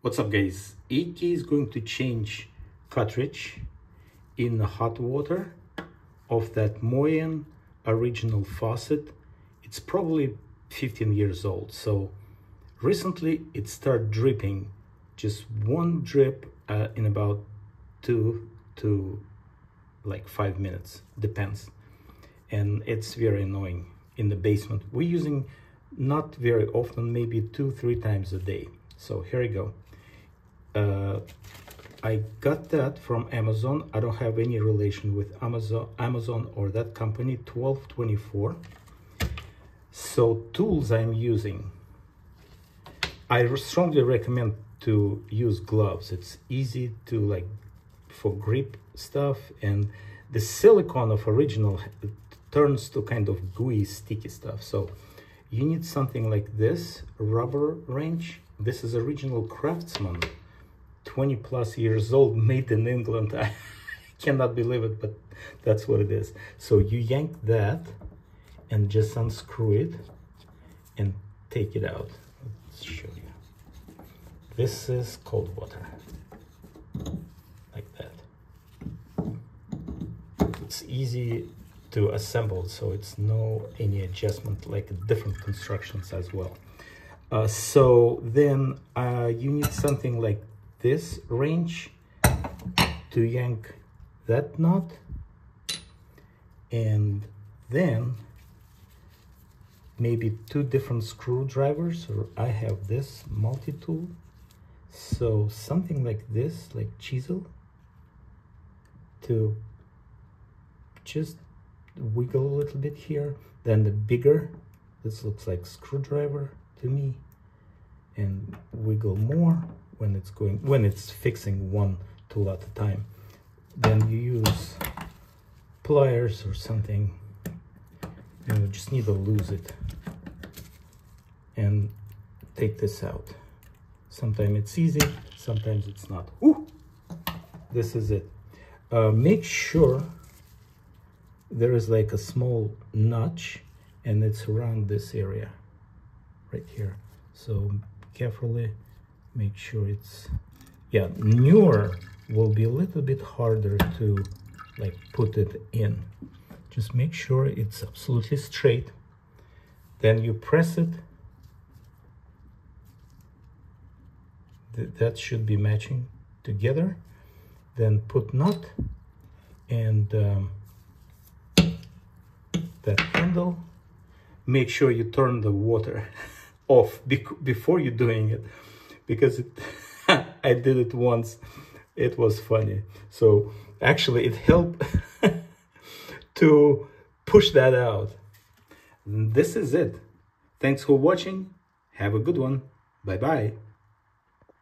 What's up guys, AK is going to change cartridge in the hot water of that Moen original faucet. It's probably 15 years old, so recently it started dripping, just one drip in about 2 to 5 minutes, depends, and it's very annoying. In the basement we're using not very often, maybe 2-3 times a day. So here we go. I got that from Amazon. I don't have any relation with Amazon or that company. $12.24. So tools I'm using, I strongly recommend to use gloves. It's easy to for grip stuff, and the silicone of original turns to kind of gooey, sticky stuff. So you need something like this, rubber wrench. This is original Craftsman, 20+ years old, made in England. I cannot believe it, but that's what it is. So you yank that and just unscrew it and take it out. Let's show you. This is cold water, like that. It's easy to assemble, so it's any adjustment, like different constructions as well. So then you need something like this wrench to yank that knot, and then maybe 2 different screwdrivers, or I have this multi-tool, so something like this, like chisel, to just wiggle a little bit here. Then the bigger, this looks like screwdriver to me, and wiggle more when it's fixing one tool at a time. Then you use pliers or something, you just need to lose it and take this out. Sometimes it's easy, sometimes it's not. Ooh, this is it. Make sure there is like a small notch, and it's around this area right here. So carefully make sure it's, yeah, newer will be a little bit harder to put it in. Just make sure it's absolutely straight. Then you press it. That should be matching together. Then put knot and that handle. Make sure you turn the water off before you're doing it, because I did it once. It was funny. So actually it helped to push that out. This is it. Thanks for watching. Have a good one. Bye bye.